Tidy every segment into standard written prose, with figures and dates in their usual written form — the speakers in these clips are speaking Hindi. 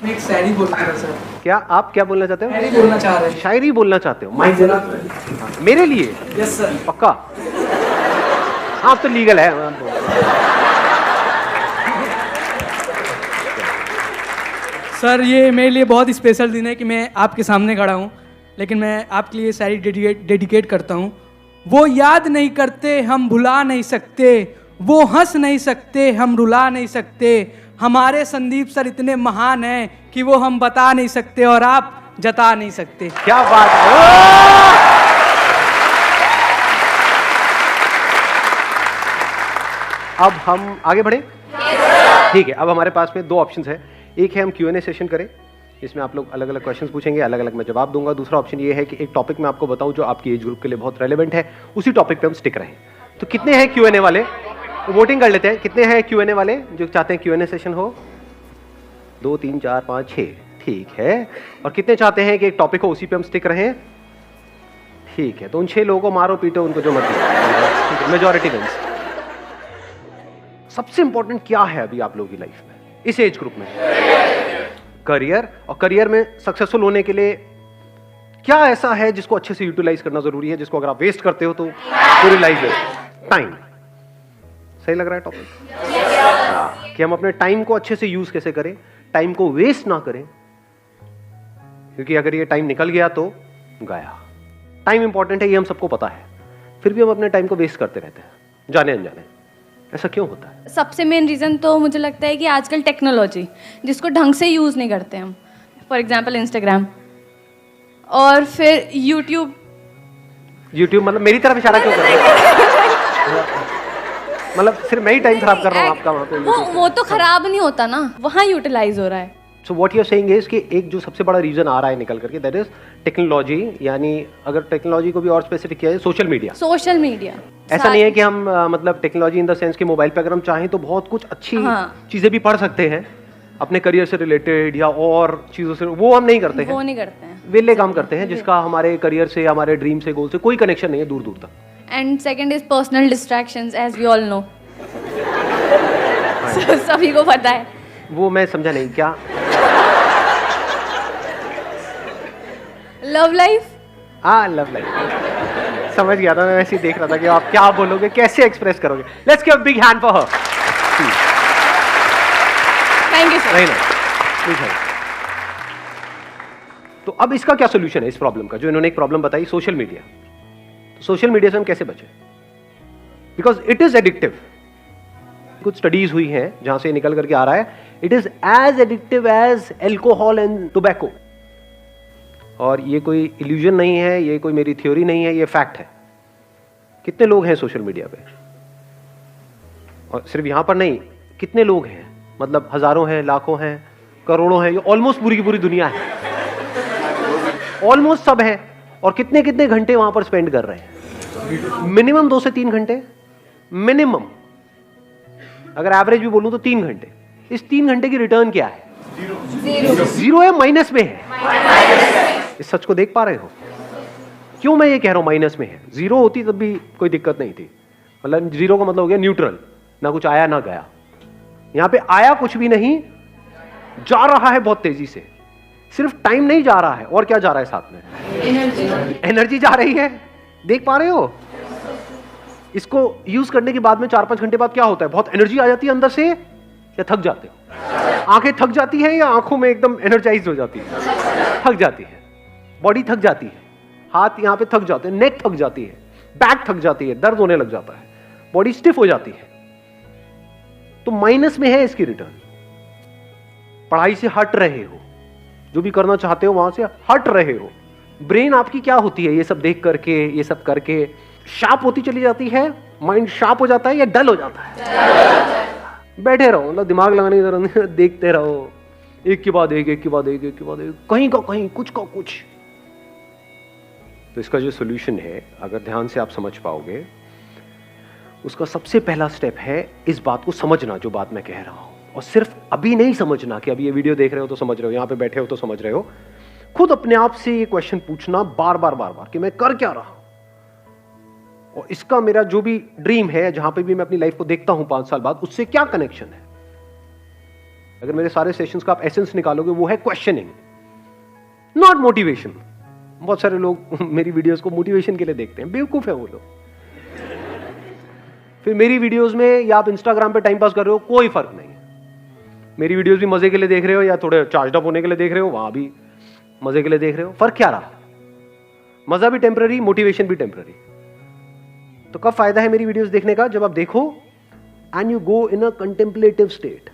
मैं एक शायरी बोल रहा था सर। क्या आप क्या बोलना चाहते हो? शायरी बोलना चाह रहे हैं। शायरी बोलना चाहते हो? माइक देना। मेरे लिए? Yes sir. पक्का? हाँ तो लीगल है। सर ये मेरे लिए बहुत स्पेशल दिन है कि मैं आपके सामने खड़ा हूँ, लेकिन मैं आपके लिए शायरी डेडिकेट करता हूँ। वो याद नहीं करते हम भुला नहीं सकते, वो हंस नहीं सकते हम रुला नहीं सकते, हमारे संदीप सर इतने महान हैं कि वो हम बता नहीं सकते और आप जता नहीं सकते। क्या बात है। अब हम आगे बढ़े? ठीक है, अब हमारे पास में दो ऑप्शंस है। एक है हम Q&A सेशन करें, इसमें आप लोग अलग अलग क्वेश्चंस पूछेंगे, अलग अलग मैं जवाब दूंगा। दूसरा ऑप्शन ये है कि एक टॉपिक मैं आपको बताऊं जो आपकी एज ग्रुप के लिए बहुत रेलेवेंट है, उसी टॉपिक पे हम स्टिक रहें। तो कितने हैं Q&A वाले? वोटिंग कर लेते हैं। कितने हैं Q&A वाले जो चाहते हैं Q&A सेशन हो? 2 3 4 5 6। ठीक है। और कितने चाहते हैं कि एक टॉपिक हो उसी पे हम स्टिक रहें? ठीक है, तो उन 6 लोगों को मारो पीटो, उनको जो मर्जी। ठीक है, मेजॉरिटी विंस। सबसे इंपॉर्टेंट क्या है अभी आप लोगों की लाइफ में इस एज ग्रुप में? करियर। और करियर में सक्सेसफुल होने के लिए क्या ऐसा है जिसको अच्छे से यूटिलाइज करना जरूरी है, जिसको अगर आप वेस्ट करते हो तो पूरी लाइफ वेस्ट? टाइम। सही लग रहा है टॉपिक? कि हम अपने टाइम को अच्छे से यूज कैसे करें, टाइम को वेस्ट ना करें, क्योंकि अगर ये टाइम निकल गया तो गया। टाइम इंपॉर्टेंट है, ये हम सबको पता है, फिर भी हम अपने टाइम को वेस्ट करते रहते हैं जाने अनजाने। ऐसा क्यों होता है? सबसे मेन रीज़न तो मुझे लगता है कि आजकल टेक्नोलॉजी जिसको ढंग से यूज़ नहीं करते हम, फॉर एग्जांपल इंस्टाग्राम और फिर यूट्यूब मतलब मेरी तरफ इशारा क्यों कर रहे हो? मतलब सिर्फ मैं ही टाइम खराब कर रहा हूँ आपका वहाँ पे? वो तो खराब नहीं होता ना, वहाँ यूटिलाइज हो रहा है। So what you are saying is कि एक जो सबसे बड़ा रीजन आ रहा है निकल करके, दैट इज टेक्नोलॉजी। यानी अगर टेक्नोलॉजी को भी और स्पेसिफिक किया जाए, सोशल मीडिया। ऐसा नहीं है कि हम मतलब टेक्नोलॉजी इन द सेंस कि मोबाइल पे अगर हम चाहें तो बहुत कुछ अच्छी चीजें भी पढ़ सकते हैं अपने करियर से रिलेटेड या और चीजों से, वो हम नहीं करते हैं। वो नहीं करते हैं, वेले काम करते हैं जिसका हमारे करियर से, हमारे ड्रीम से, गोल से कोई कनेक्शन नहीं है दूर दूर तक। And second is personal distractions, as we all know. सभी को पता है। वो मैं समझा नहीं क्या? Love life. हाँ, लव लाइफ समझ गया था मैं, वैसे ही देख रहा था कि आप क्या बोलोगे, कैसे एक्सप्रेस करोगे। Let's give a big hand for her. Thank you sir. नहीं प्लीज। तो अब इसका क्या सोल्यूशन है इस प्रॉब्लम का, जो इन्होंने एक प्रॉब्लम बताई, सोशल मीडिया। तो सोशल मीडिया से हम कैसे बचें? Because it is addictive. कुछ स्टडीज हुई हैं जहां से निकल करके आ रहा है, it is as addictive as alcohol and tobacco. और ये कोई इल्यूजन नहीं है, ये कोई मेरी थ्योरी नहीं है, ये फैक्ट है। कितने लोग हैं सोशल मीडिया पे? और सिर्फ यहां पर नहीं, कितने लोग हैं, मतलब हजारों हैं, लाखों हैं, करोड़ों हैं, ये ऑलमोस्ट पूरी की पूरी दुनिया है, ऑलमोस्ट सब है। और कितने कितने घंटे वहां पर स्पेंड कर रहे हैं? मिनिमम 2 से 3 घंटे मिनिमम। अगर एवरेज भी बोलूं तो 3 घंटे। इस 3 घंटे की रिटर्न क्या है? जीरो है, माइनस में है। इस सच को देख पा रहे हो? क्यों मैं ये कह रहा हूं माइनस में है? जीरो होती तब भी कोई दिक्कत नहीं थी, मतलब जीरो का मतलब हो गया न्यूट्रल, ना कुछ आया ना गया। यहां पे आया कुछ भी नहीं, जा रहा है बहुत तेजी से। सिर्फ टाइम नहीं जा रहा है, और क्या जा रहा है साथ में? एनर्जी जा रही है। देख पा रहे हो? इसको यूज करने के बाद में 4-5 घंटे बाद क्या होता है? बहुत एनर्जी आ जाती है अंदर से, या थक जाते हो? आंखें थक जाती है या आंखों में एकदम एनर्जाइज हो जाती है? थक जाती है, बॉडी थक जाती है, हाथ यहां पे थक जाते हैं, नेक थक जाती है, बैक थक जाती है, दर्द होने लग जाता है, बॉडी स्टिफ हो जाती है। तो माइनस में है इसकी रिटर्न। पढ़ाई से हट रहे हो, जो भी करना चाहते हो वहां से हट रहे हो। ब्रेन आपकी क्या होती है? ये सब देख करके, ये सब करके शार्प होती चली जाती है, माइंड शार्प हो जाता है या डल हो जाता है? बैठे रहो, मतलब दिमाग लगाने की जरूरत नहीं, देखते रहो, एक के बाद एक, एक के बाद एक, एक के बाद एक, कहीं का कहीं, कुछ का कुछ। तो इसका जो सोल्यूशन है, अगर ध्यान से आप समझ पाओगे, उसका सबसे पहला स्टेप है इस बात को समझना, जो बात मैं कह रहा हूं। और सिर्फ अभी नहीं समझना कि अभी ये वीडियो देख रहे हो तो समझ रहे हो, यहां पे बैठे हो तो समझ रहे हो। खुद अपने आप से ये क्वेश्चन पूछना बार बार बार बार कि मैं कर क्या रहा हूं, और इसका मेरा जो भी ड्रीम है, जहां पे भी मैं अपनी लाइफ को देखता हूं 5 साल बाद, उससे क्या कनेक्शन है? अगर मेरे सारे सेशंस का आप एसेंस निकालोगे, वो है क्वेश्चनिंग, नॉट मोटिवेशन। बहुत सारे लोग मेरी वीडियोस को मोटिवेशन के लिए देखते हैं, बेवकूफ है वो लोग। फिर मेरी वीडियोस में या आप इंस्टाग्राम पे टाइम पास कर रहे हो, कोई फर्क नहीं है। मेरी वीडियोस भी मजे के लिए देख रहे हो या थोड़े चार्ज अप होने के लिए देख रहे हो, वहां भी मजे के लिए देख रहे हो, फर्क क्या रहा? मजा भी टेम्पररी, मोटिवेशन भी टेम्पररी। तो कब फायदा है मेरी वीडियोस देखने का? जब आप देखो and you go in a contemplative state.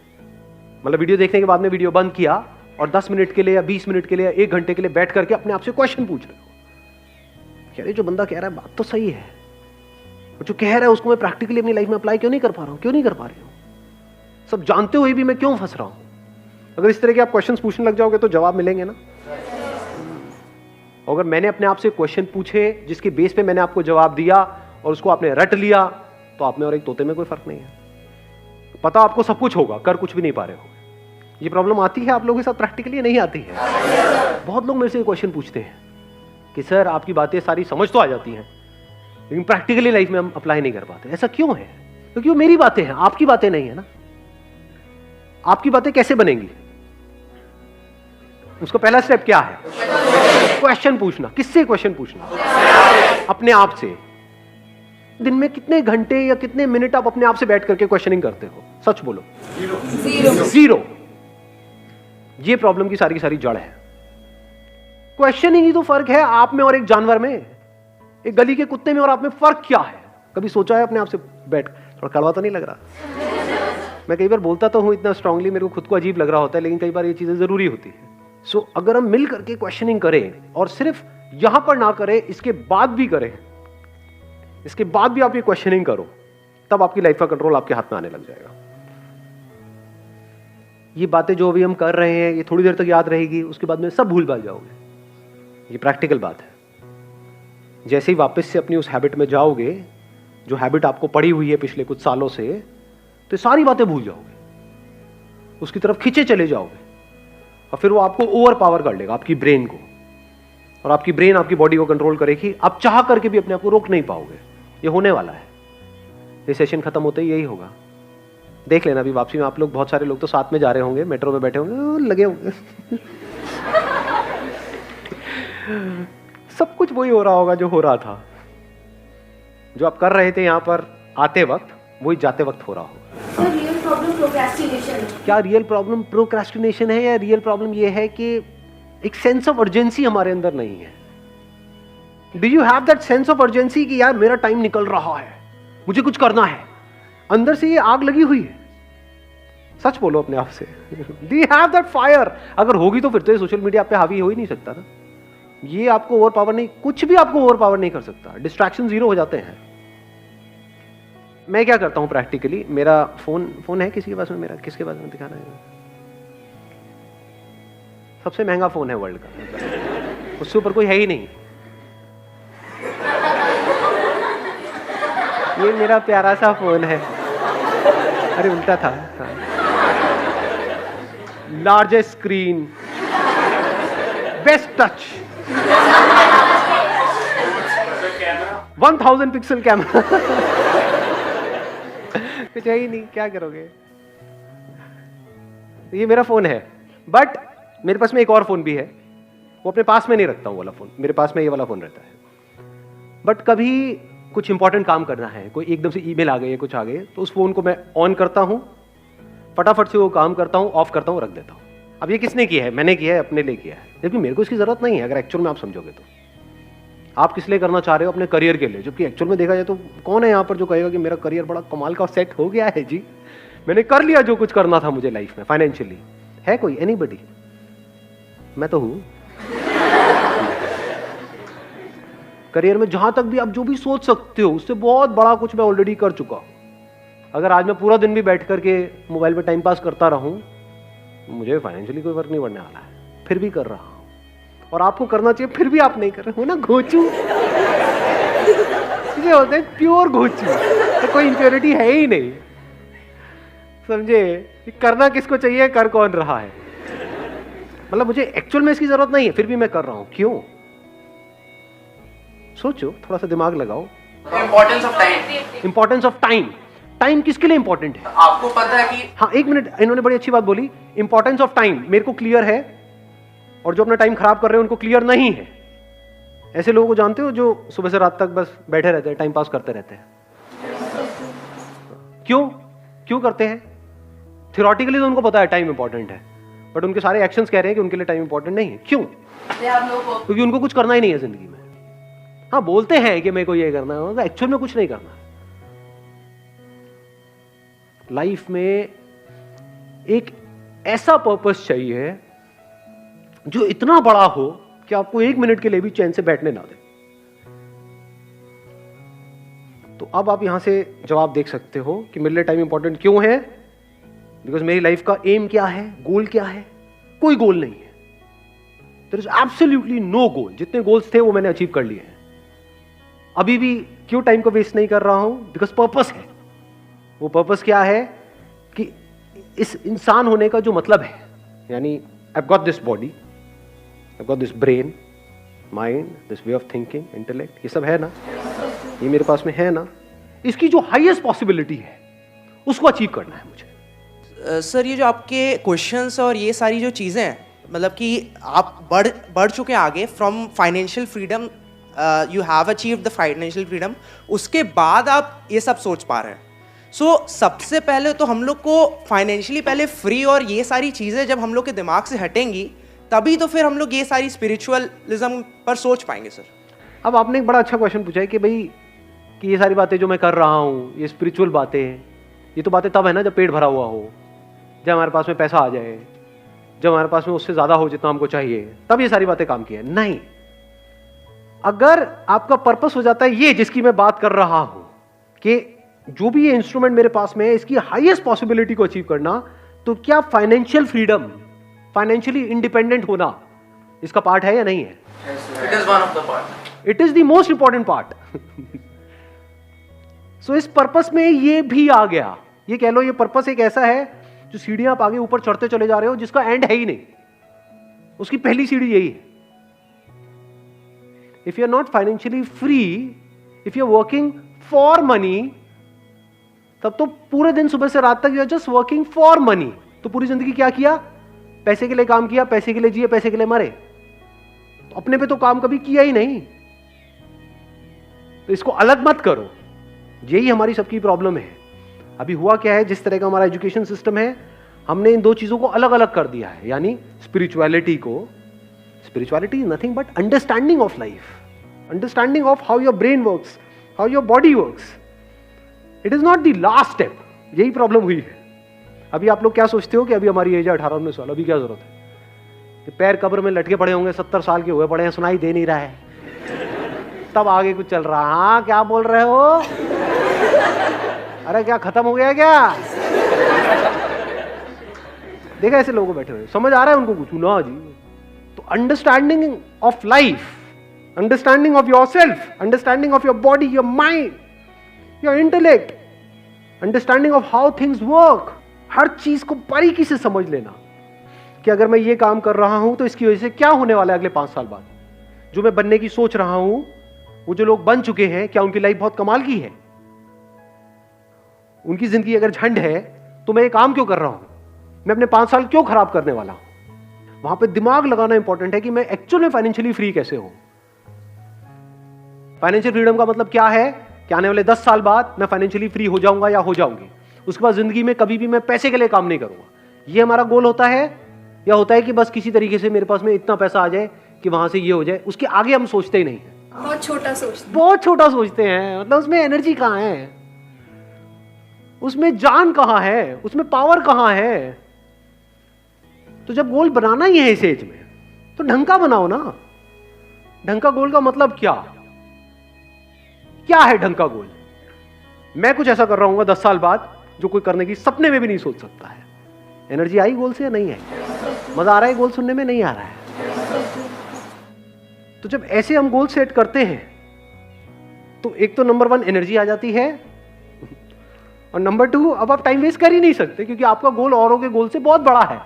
मतलब वीडियो देखने के बाद में वीडियो बंद किया और 10 मिनट के लिए या 20 मिनट के लिए या 1 घंटे के लिए बैठ करके अपने आप से क्वेश्चन पूछ रहे हो, यार ये जो बंदा कह रहा है बात तो सही है, और जो कह रहा है उसको मैं प्रैक्टिकली अपनी लाइफ में अप्लाई क्यों नहीं कर पा रहा हूं, क्यों नहीं कर पा रही हूं? सब जानते हुए भी मैं क्यों फंस रहा हूं? अगर इस तरह के आप क्वेश्चंस पूछने लग जाओगे तो जवाब मिलेंगे ना। अगर मैंने अपने आप से क्वेश्चन पूछे जिसके बेस पे मैंने आपको जवाब दिया और उसको आपने रट लिया, तो आप में और एक तोते में कोई फर्क नहीं है। पता आपको सब कुछ होगा, कर कुछ भी नहीं पा रहे हो। ये प्रॉब्लम आती है आप लोगों के साथ प्रैक्टिकली? नहीं आती है। बहुत लोग मेरे से क्वेश्चन पूछते हैं कि सर आपकी बातें सारी समझ तो आ जाती हैं लेकिन प्रैक्टिकली लाइफ में हम अप्लाई नहीं कर पाते। ऐसा क्यों है? क्योंकि वो मेरी बातें हैं, आपकी बातें नहीं है ना। आपकी बातें कैसे बनेंगी? उसका पहला स्टेप क्या है? क्वेश्चन पूछना। किससे क्वेश्चन पूछना? अपने आप से। दिन में कितने घंटे या कितने मिनट आप अपने आप से बैठ करके क्वेश्चनिंग करते हो? सच बोलो। जीरो। ये प्रॉब्लम की सारी जड़ है। क्वेश्चनिंग ही तो फर्क है आप में और एक जानवर में, एक गली के कुत्ते में और आप में फर्क क्या है? कभी सोचा है अपने आप से बैठ? थोड़ा कड़वा तो नहीं लग रहा? मैं कई बार बोलता तो हूं इतना स्ट्रांगली, मेरे को खुद को अजीब लग रहा होता है, लेकिन कई बार ये चीजें जरूरी होती है। सो अगर हम मिल करके क्वेश्चनिंग करें और सिर्फ यहां पर ना करें, इसके बाद भी करें, इसके बाद भी आप ये क्वेश्चनिंग करो, तब आपकी लाइफ का कंट्रोल आपके हाथ में आने लग जाएगा। ये बातें जो अभी हम कर रहे हैं ये थोड़ी देर तक याद रहेगी, उसके बाद में सब भूल भाल जाओगे। ये प्रैक्टिकल बात है। जैसे ही वापस से अपनी उस हैबिट में जाओगे, जो हैबिट आपको पड़ी हुई है पिछले कुछ सालों से, तो सारी बातें भूल जाओगे, उसकी तरफ खींचे चले जाओगे और फिर वो आपको ओवर पावर कर लेगा, आपकी ब्रेन को, और आपकी ब्रेन आपकी बॉडी को कंट्रोल करेगी। आप चाह करके भी अपने आप को रोक नहीं पाओगे। ये होने वाला है। ये सेशन खत्म होते ही यही होगा। देख लेना अभी वापसी में आप लोग, बहुत सारे लोग तो साथ में जा रहे होंगे, मेट्रो में बैठे होंगे, लगे होंगे सब कुछ वही हो रहा होगा जो हो रहा था। जो आप कर रहे थे यहां पर आते वक्त, वही जाते वक्त हो रहा होगा। रियल प्रॉब्लम प्रोक्रेस्टिनेशन है। क्या रियल प्रॉब्लम प्रोक्रेस्टिनेशन है, या रियल प्रॉब्लम ये है कि एक सेंस ऑफ अर्जेंसी हमारे अंदर नहीं है? Do you have that sense of urgency कि यार मेरा टाइम निकल रहा है, मुझे कुछ करना है? अंदर से ये आग लगी हुई है। सच बोलो अपने आप से। Do you have that fire? अगर होगी तो फिर तो ये सोशल मीडिया पे हावी हो ही नहीं सकता ना। ये आपको ओवर पावर नहीं, कुछ भी आपको ओवर पावर नहीं कर सकता। डिस्ट्रैक्शन जीरो हो जाते हैं। मैं क्या करता हूं प्रैक्टिकली, मेरा फोन है किसी के पास में? मेरा किसके पास में दिखाना है? सबसे महंगा फोन है वर्ल्ड का, उससे ऊपर कोई है ही नहीं। ये मेरा प्यारा सा फोन है। अरे उल्टा था। Largest screen, best touch, 1000 pixel camera. कुछ है ही नहीं, क्या करोगे? ये मेरा फोन है, बट मेरे पास में एक और फोन भी है। वो अपने पास में नहीं रखता हूं वाला फोन, मेरे पास में ये वाला फोन रहता है। बट कभी कुछ इंपॉर्टेंट काम करना है, कोई एकदम से ईमेल आ गई है, कुछ आ गई, तो उस फोन को मैं ऑन करता हूं, फटाफट से वो काम करता हूं, ऑफ करता हूं, रख देता हूं। अब ये किसने किया है? मैंने किया है, अपने लिए किया है, जबकि मेरे को इसकी जरूरत नहीं है। अगर एक्चुअल में आप समझोगे तो आप किस लिए करना चाह रहे हो? अपने करियर के लिए। जबकि एक्चुअल में देखा जाए तो कौन है यहाँ पर जो कहेगा कि मेरा करियर बड़ा कमाल का सेट हो गया है जी, मैंने कर लिया जो कुछ करना था मुझे लाइफ में फाइनेंशियली? है कोई? एनीबडी? मैं तो हूं। करियर में जहां तक भी आप जो भी सोच सकते हो उससे बहुत बड़ा कुछ मैं ऑलरेडी कर चुका हूं। अगर आज मैं पूरा दिन भी बैठ करके मोबाइल पे टाइम पास करता रहूं, मुझे फाइनेंशियली कोई फर्क नहीं पड़ने वाला है, फिर भी कर रहा हूं। और आपको करना चाहिए, फिर भी आप नहीं कर रहे हो ना। घोचू इसे होते हैं प्योर घोचू, तो कोई इंप्योरिटी है ही नहीं। समझे? करना किसको चाहिए, कर कौन रहा है? मतलब मुझे एक्चुअल में इसकी जरूरत नहीं है, फिर भी मैं कर रहा हूं। क्यों? सोचो, थोड़ा सा दिमाग लगाओ। Importance of time. Importance of time. Time किसके लिए इंपॉर्टेंट है? आपको पता है कि हाँ, एक मिनट, इन्होंने बड़ी अच्छी बात बोली। इंपॉर्टेंस ऑफ टाइम मेरे को क्लियर है, और जो अपना टाइम खराब कर रहे हैं उनको क्लियर नहीं है। ऐसे लोगों को जानते हो जो सुबह से रात तक बस बैठे रहते हैं, टाइम पास करते रहते हैं। क्यों करते हैं? थियोरेटिकली तो उनको पता है टाइम इंपॉर्टेंट है, बट उनके सारे एक्शंस कह रहे हैं कि उनके लिए टाइम इंपॉर्टेंट नहीं है। क्यों? क्योंकि उनको कुछ करना ही नहीं है जिंदगी में। हाँ, बोलते हैं कि मेरे को ये करना है, एक्चुअल में कुछ नहीं करना। लाइफ में एक ऐसा पर्पस चाहिए जो इतना बड़ा हो कि आपको एक मिनट के लिए भी चैन से बैठने ना दे। तो अब आप यहां से जवाब देख सकते हो कि मेरे लिए टाइम इंपॉर्टेंट क्यों है। बिकॉज मेरी लाइफ का एम क्या है, गोल क्या है? कोई गोल नहीं है। देयर इज एब्सोल्युटली नो गोल। जितने गोल्स थे वो मैंने अचीव कर लिए हैं। अभी भी क्यों टाइम को वेस्ट नहीं कर रहा हूं? बिकॉज पर्पस है। वो पर्पस क्या है कि इस इंसान होने का जो मतलब है, यानी I got this body, I got this brain, mind, this way of thinking, intellect, ये सब है ना, ये मेरे पास में है ना, इसकी जो हाईएस्ट पॉसिबिलिटी है उसको अचीव करना है मुझे। सर, ये जो आपके क्वेश्चंस और ये सारी जो चीज़ें हैं, मतलब कि आप बढ़ चुके हैं आगे from financial freedom, you have achieved the financial freedom, उसके बाद आप ये सब सोच पा रहे हैं। सो सबसे पहले तो हम लोग को फाइनेंशियली पहले फ्री और ये सारी चीज़ें जब हम लोग के दिमाग से हटेंगी, तभी तो फिर हम लोग ये सारी स्पिरिचुअलिज्म पर सोच पाएंगे। सर, अब आपने एक बड़ा अच्छा क्वेश्चन पूछा है कि भाई कि ये सारी बातें जो मैं कर रहा हूँ, ये स्पिरिचुअल बातें हैं, ये तो बातें तब है ना जब पेट भरा हुआ हो, जब हमारे पास में पैसा आ जाए, जब हमारे पास में उससे ज्यादा हो जितना हमको चाहिए, तब ये सारी बातें काम की है। नहीं, अगर आपका पर्पस हो जाता है ये जिसकी मैं बात कर रहा हूं कि जो भी ये इंस्ट्रूमेंट मेरे पास में है इसकी हाईएस्ट पॉसिबिलिटी को अचीव करना, तो क्या फाइनेंशियल फ्रीडम, फाइनेंशियली इंडिपेंडेंट होना इसका पार्ट है या नहीं है? It is one of the part, it is the most important part. So इस पर्पस में ये भी आ गया। ये कह लो, ये पर्पस एक ऐसा है जो सीढ़ियां आप आगे ऊपर चढ़ते चले जा रहे हो जिसका एंड है ही नहीं, उसकी पहली सीढ़ी यही है। If you are not financially free, if you are working for money, तब तो पूरे दिन सुबह से रात तक you are just working for money. तो पूरी जिंदगी क्या किया? पैसे के लिए काम किया, पैसे के लिए जिए, पैसे के लिए मरे। तो अपने पे तो काम कभी किया ही नहीं। तो इसको अलग मत करो। यही हमारी सबकी प्रॉब्लम है। अभी हुआ क्या है, जिस तरह का हमारा एजुकेशन सिस्टम है, हमने इन दो चीजों को अलग अलग कर दिया है। यानी spirituality is nothing but understanding of life, understanding of how your brain works, how your body works. It is not the last step. यही प्रॉब्लम हुई है। अभी आप लोग क्या सोचते हो कि अभी हमारी एज है 18-19 साल, अभी क्या जरूरत है कि पैर कब्र में लटके पड़े होंगे, 70 साल के हुए पड़े हैं, सुनाई दे नहीं रहा है, तब आगे कुछ चल रहा। हाँ, क्या बोल रहे हो? अरे क्या खत्म हो गया क्या? देखा ऐसे लोगों बैठे हुए, समझ आ रहा है उनको कुछ ना जी? तो understanding of life, understanding of your self, understanding of your body, your mind, your intellect, understanding of how things work, हर चीज को बारीकी से समझ लेना कि अगर मैं ये काम कर रहा हूं तो इसकी वजह से क्या होने वाला है अगले 5 साल बाद। जो मैं बनने की सोच रहा हूं, वो जो लोग बन चुके हैं, क्या उनकी लाइफ बहुत कमाल की है? उनकी जिंदगी अगर झंड है तो मैं ये काम क्यों कर रहा हूं? मैं अपने 5 साल क्यों खराब करने वाला हूं? वहां पे दिमाग लगाना इंपॉर्टेंट है कि मैं एक्चुअल में फाइनेंशियली फ्री कैसे हूं। फाइनेंशियल फ्रीडम का मतलब क्या है कि आने वाले 10 साल बाद मैं फाइनेंशियली फ्री हो जाऊंगा या हो जाऊंगी। उसके बाद जिंदगी में कभी भी मैं पैसे के लिए काम नहीं करूंगा। ये हमारा गोल होता है, या होता है कि बस किसी तरीके से मेरे पास में इतना पैसा आ जाए कि वहां से ये हो जाए। उसके आगे हम सोचते ही नहीं है, बहुत छोटा सोचते हैं। बहुत छोटा सोचते हैं। मतलब उसमें एनर्जी कहां है, उसमें जान कहां है, उसमें पावर कहां है? तो जब गोल बनाना ही है इस एज में, तो ढंग का बनाओ ना। ढंग का गोल का मतलब क्या है ढंग का गोल? मैं कुछ ऐसा कर रहा हूं 10 साल बाद जो कोई करने की सपने में भी नहीं सोच सकता है। एनर्जी आई गोल से या नहीं है? मजा आ रहा है गोल सुनने में? नहीं आ रहा है। तो जब ऐसे हम गोल सेट करते हैं तो एक तो नंबर 1 एनर्जी आ जाती है, और नंबर 2 अब आप टाइम वेस्ट कर ही नहीं सकते क्योंकि आपका गोल औरों के गोल से बहुत बड़ा है।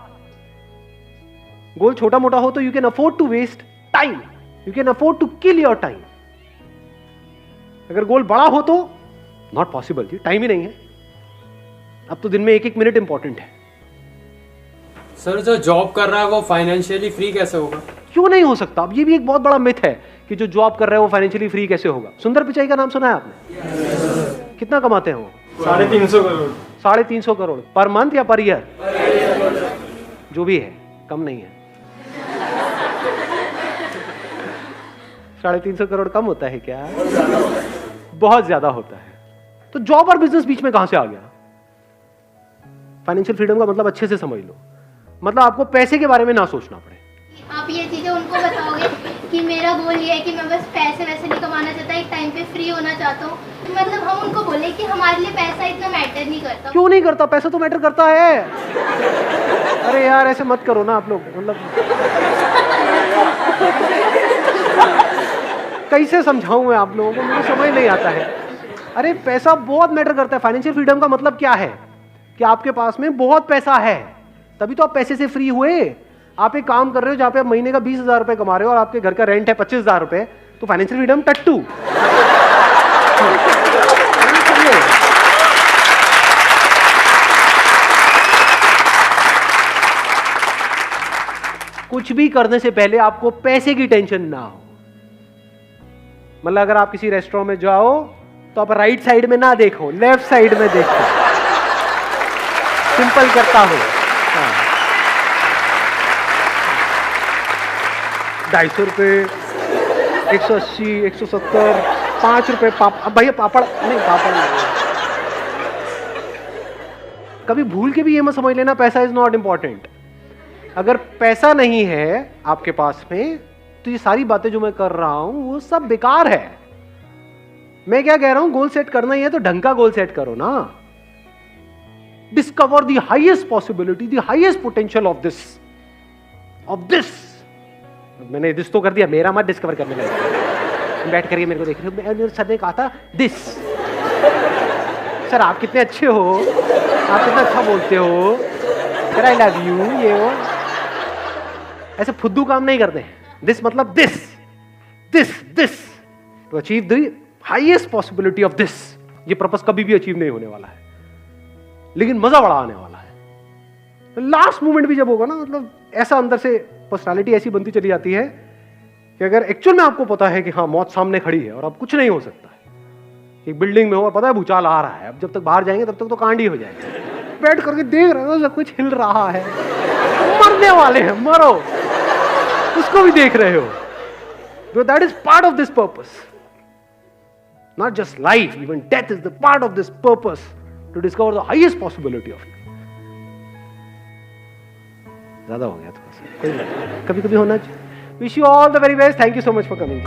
गोल छोटा मोटा हो तो you can afford to waste time, you can afford to kill your time. अगर गोल बड़ा हो तो नॉट पॉसिबल जी, टाइम ही नहीं है। अब तो दिन में 1-1 मिनट इंपॉर्टेंट है। सर जो जॉब कर रहा है वो फाइनेंशियली फ्री कैसे होगा? क्यों नहीं हो सकता? अब ये भी एक बहुत बड़ा मिथ है कि जो जॉब कर रहा है वो फाइनेंशियली फ्री कैसे होगा। सुंदर पिचाई का नाम सुना है आपने? कितना कमाते हैं वो? 350 करोड़। 350 करोड़ पर मंथ या पर ईयर? जो भी है, कम नहीं है। 350 करोड़ कम होता है क्या? बहुत ज्यादा होता है। तो जॉब और बिजनेस बीच में कहां से आ गया? फाइनेंशियल फ्रीडम का मतलब अच्छे से समझ लो, मतलब आपको पैसे के बारे में ना सोचना पड़े। आप ये चीजें उनको बताओगे कि मेरा गोल ये है कि मैं बस पैसे वैसे नहीं कमाना चाहता, एक टाइम पे फ्री होना चाहता हूँ। मतलब हम उनको बोले कि हमारे लिए पैसा इतना मैटर नहीं करता। क्यों नहीं करता? पैसा तो मैटर करता है। अरे यार ऐसे मत करो ना आप लोग, मतलब कैसे समझाऊं मैं आप लोगों को, मुझे समझ नहीं आता है। अरे पैसा बहुत मैटर करता है। फाइनेंशियल फ्रीडम का मतलब क्या है कि आपके पास में बहुत पैसा है, तभी तो आप पैसे से फ्री हुए। आप एक काम कर रहे हो जहां पे आप महीने का 20,000 रुपए कमा रहे हो और आपके घर का रेंट है 25,000 रुपए, तो फाइनेंशियल फ्रीडम टट्टू। कुछ भी करने से पहले आपको पैसे की टेंशन ना हो। मतलब अगर आप किसी रेस्टोरेंट में जाओ तो आप राइट साइड में ना देखो, लेफ्ट साइड में देखो। सिंपल करता हो। 250 रुपए, 180, 170, 5 रुपए अब भैया पापड़ नहीं, पापड़ नहीं। कभी भूल के भी ये मत समझ लेना पैसा इज नॉट इंपॉर्टेंट। अगर पैसा नहीं है आपके पास में तो ये सारी बातें जो मैं कर रहा हूं वो सब बेकार है। मैं क्या कह रहा हूं, गोल सेट करना ही है तो ढंग का गोल सेट करो ना। Discover the highest possibility, the highest potential of this. मैंने दिस तो कर दिया, मेरा मत डिस्कवर करने लगा। बैठ करके मेरे को देख रहे हो, सर ने कहा था दिस। सर आप कितने अच्छे हो, आप कितना अच्छा बोलते हो, सर आई लव यू, ये वो ऐसे फुद्दू काम नहीं करते। दिस मतलब this to achieve the highest possibility of this. ये पर्पस कभी भी अचीव नहीं होने वाला है, लेकिन मजा बड़ा आने वाला है। तो लास्ट मोमेंट भी जब होगा ना, मतलब ऐसा अंदर से पर्सनालिटी ऐसी बनती चली जाती है कि अगर एक्चुअल में आपको पता है कि हाँ मौत सामने खड़ी है और अब कुछ नहीं हो सकता है। एक बिल्डिंग में हो, पता है भूचाल आ रहा है, अब जब तक बाहर जाएंगे तब तक तो कांड ही हो जाएगा। बैठ करके देख रहे हो सब कुछ हिल रहा है, मरने वाले हैं, मरो, उसको भी देख रहे हो। That is part of this purpose. Not just life, even death is the part of this purpose to discover the highest possibility of it. ज़्यादा हो गया थोड़ा सा, कभी कभी होना चाहिए। Wish you all the very best. Thank you so much for coming.